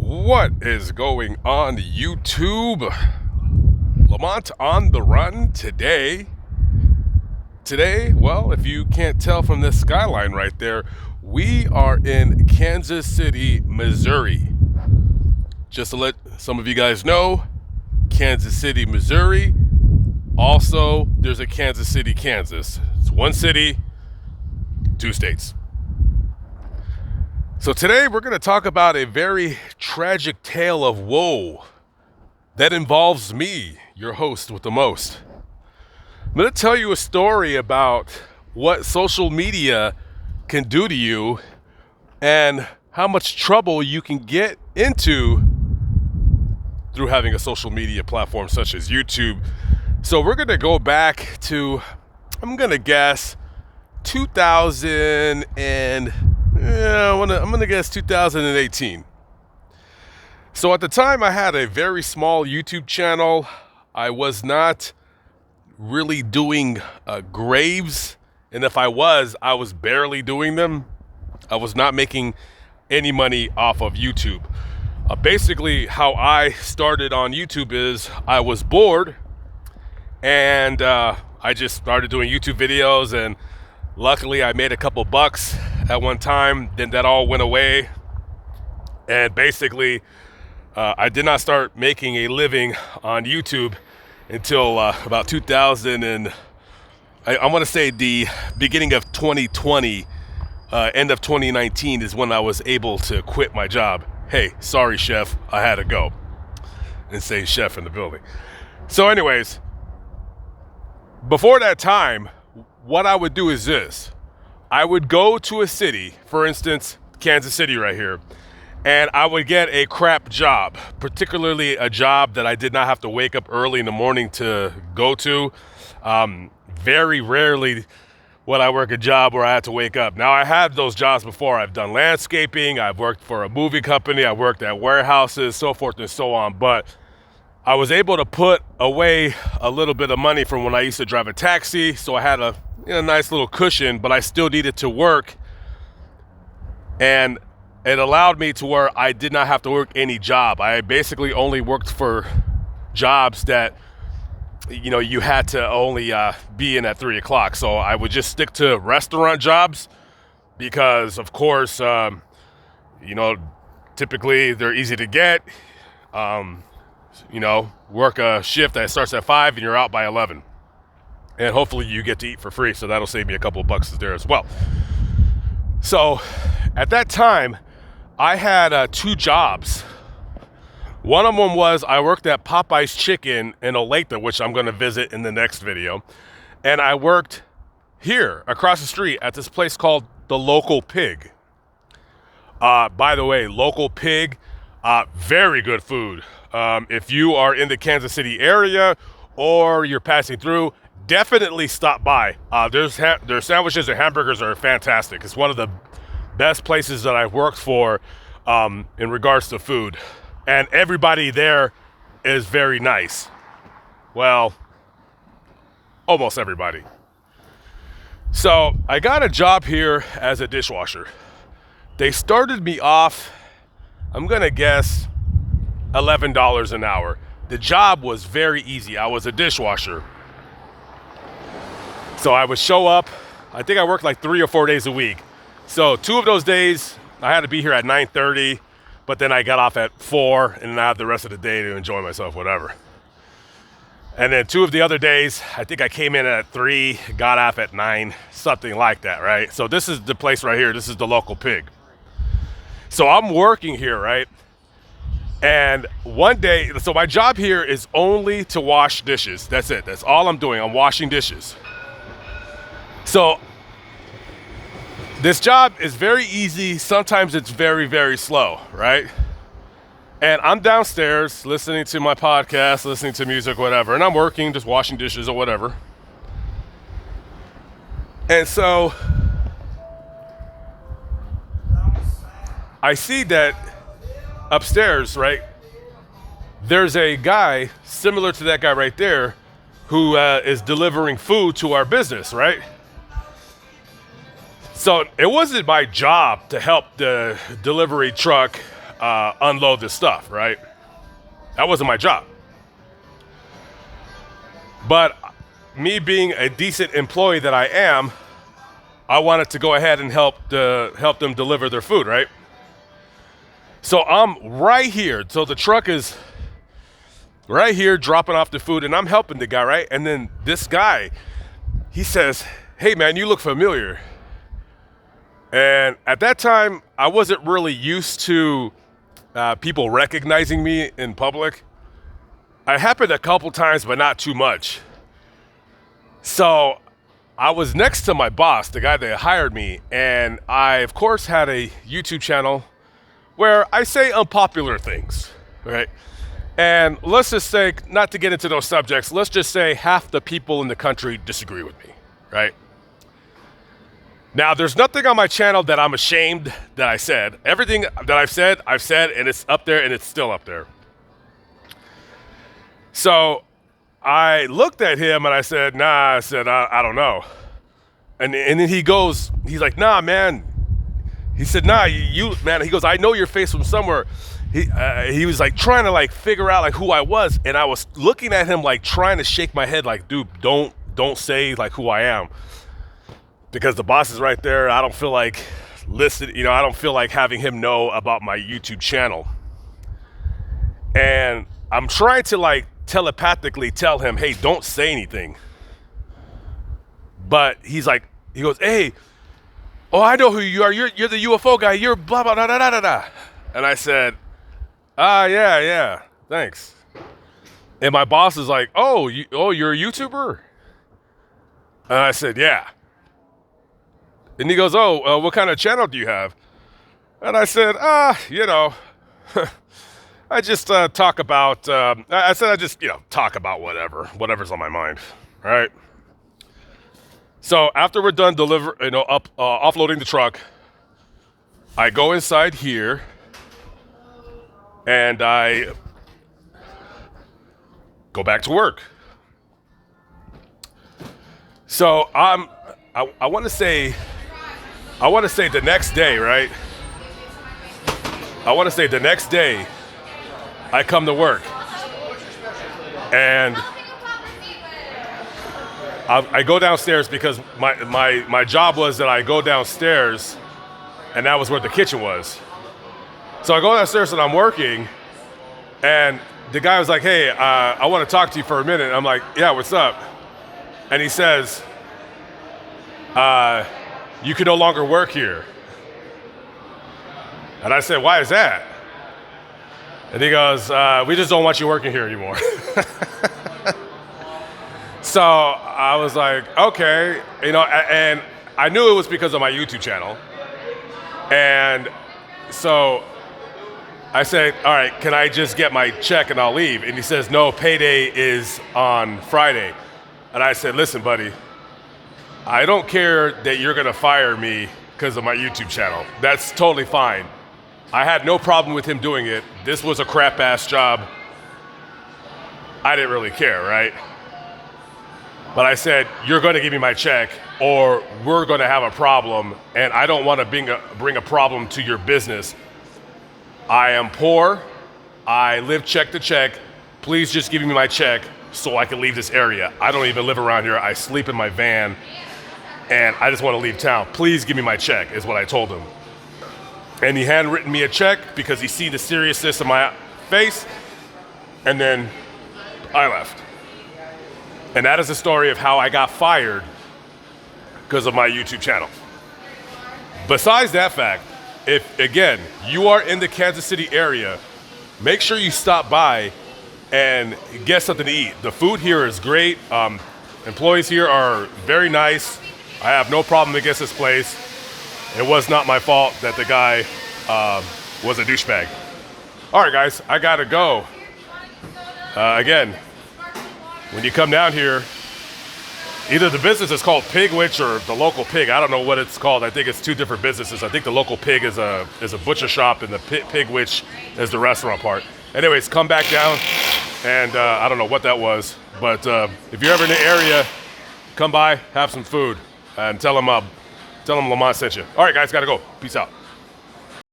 What is going on YouTube? Lamont on the run today. Well, if you can't tell from this skyline right there, we are in Kansas City, Missouri. Just to let some of you guys know, Kansas City, Missouri. Also, there's a Kansas City, Kansas. It's one city, two states. So today we're going to talk about a very tragic tale of woe that involves me, your host with the most. I'm going to tell you a story about what social media can do to you and how much trouble you can get into through having a social media platform such as YouTube. So we're going to go back to, I'm going to guess, 2018. So at the time I had a very small YouTube channel. I was not really doing graves, and if I was barely doing them. I was not making any money off of YouTube. Basically how I started on YouTube is I was bored and I just started doing YouTube videos, and luckily I made a couple bucks at one time. Then that all went away, and basically I did not start making a living on YouTube until about 2000 and I want to say the beginning of 2020, end of 2019 is when I was able to quit my job. Hey, sorry chef, I had to go. And say chef in the building. So anyways, before that time, what I would do is this. I would go to a city, for instance, Kansas City right here, and I would get a crap job, particularly a job that I did not have to wake up early in the morning to go to. Very rarely would I work a job where I had to wake up. Now, I had those jobs before. I've done landscaping, I've worked for a movie company, I worked at warehouses, so forth and so on, but I was able to put away a little bit of money from when I used to drive a taxi, so I had a nice little cushion, but I still needed to work, and it allowed me to where I did not have to work any job. I basically only worked for jobs that, you had to only be in at 3 o'clock. So I would just stick to restaurant jobs because, of course, typically they're easy to get. Work a shift that starts at 5 and you're out by 11. And hopefully you get to eat for free, so that'll save me a couple of bucks there as well. So at that time, I had 2 jobs. One of them was I worked at Popeye's Chicken in Olathe, which I'm going to visit in the next video. And I worked here across the street at this place called The Local Pig. By the way, Local Pig, very good food. If you are in the Kansas City area or you're passing through, definitely stop by. Their sandwiches and hamburgers are fantastic. It's one of the best places that I've worked for in regards to food. And everybody there is very nice. Well, almost everybody. So I got a job here as a dishwasher. They started me off, I'm going to guess, $11 an hour. The job was very easy. I was a dishwasher. So I would show up. I think I worked like 3 or 4 days a week. So 2 of those days, I had to be here at 9:30, but then I got off at 4, and then I had the rest of the day to enjoy myself, whatever. And then 2 of the other days, I think I came in at 3, got off at 9, something like that, right? So this is the place right here. This is The Local Pig. So I'm working here, right? And one day, so my job here is only to wash dishes. That's it. That's all I'm doing. I'm washing dishes. So this job is very easy. Sometimes it's very, very slow, right? And I'm downstairs listening to my podcast, listening to music, whatever. And I'm working, just washing dishes or whatever. And so I see that upstairs, right, there's a guy similar to that guy right there who is delivering food to our business, right? So it wasn't my job to help the delivery truck unload this stuff, right? That wasn't my job. But me being a decent employee that I am, I wanted to go ahead and help them deliver their food, right? So I'm right here. So the truck is right here dropping off the food, and I'm helping the guy, right? And then this guy, he says, "Hey man, you look familiar." And at that time, I wasn't really used to people recognizing me in public. It happened a couple times, but not too much. So I was next to my boss, the guy that hired me, and I, of course, had a YouTube channel where I say unpopular things, right? And let's just say, not to get into those subjects, let's just say half the people in the country disagree with me, right? Now, there's nothing on my channel that I'm ashamed that I said. Everything that I've said, and it's up there, and it's still up there. So I looked at him, and I said, "Nah," I don't know. And then he's like, "Nah, man." He said, "Nah, you man." He goes, "I know your face from somewhere." He was like trying to like figure out like who I was, and I was looking at him like trying to shake my head like, "Dude, don't say like who I am." Because the boss is right there. I don't feel like I don't feel like having him know about my YouTube channel. And I'm trying to like telepathically tell him, "Hey, don't say anything." But he goes, "Hey, oh, I know who you are. You're the UFO guy. You're blah, blah, da, da, da, da." And I said, yeah, thanks." And my boss is like, "Oh, you're a YouTuber?" And I said, "Yeah." And he goes, "Oh, what kind of channel do you have?" And I said, I just talk about, I just talk about whatever's on my mind, right? So after we're done offloading the truck, I go inside here and I go back to work. So I want to say the next day, right? I want to say the next day I come to work and I go downstairs because my job was that I go downstairs and that was where the kitchen was. So I go downstairs and I'm working and the guy was like, "Hey, I want to talk to you for a minute." And I'm like, "Yeah, what's up?" And he says, "You can no longer work here." And I said, "Why is that?" And he goes, "We just don't want you working here anymore." So I was like, okay, and I knew it was because of my YouTube channel. And so I said, "All right, can I just get my check and I'll leave?" And he says, "No, payday is on Friday." And I said, "Listen, buddy, I don't care that you're gonna fire me because of my YouTube channel. That's totally fine. I had no problem with him doing it. This was a crap ass job. I didn't really care, right? But I said, you're gonna give me my check or we're gonna have a problem, and I don't wanna bring a problem to your business. I am poor, I live check to check. Please just give me my check so I can leave this area. I don't even live around here. I sleep in my van and I just wanna leave town. Please give me my check," is what I told him. And he handwritten me a check because he see the seriousness of my face, and then I left. And that is the story of how I got fired because of my YouTube channel. Besides that fact, if, again, you are in the Kansas City area, make sure you stop by and get something to eat. The food here is great. Employees here are very nice. I have no problem against this place. It was not my fault that the guy was a douchebag. All right, guys, I gotta go. Again, when you come down here, either the business is called Pigwich or the Local Pig. I don't know what it's called. I think it's two different businesses. I think the Local Pig is a butcher shop, and the Pigwich is the restaurant part. Anyways, come back down, and I don't know what that was, but if you're ever in the area, come by, have some food, and tell them Lamont sent you. All right, guys, gotta go. Peace out.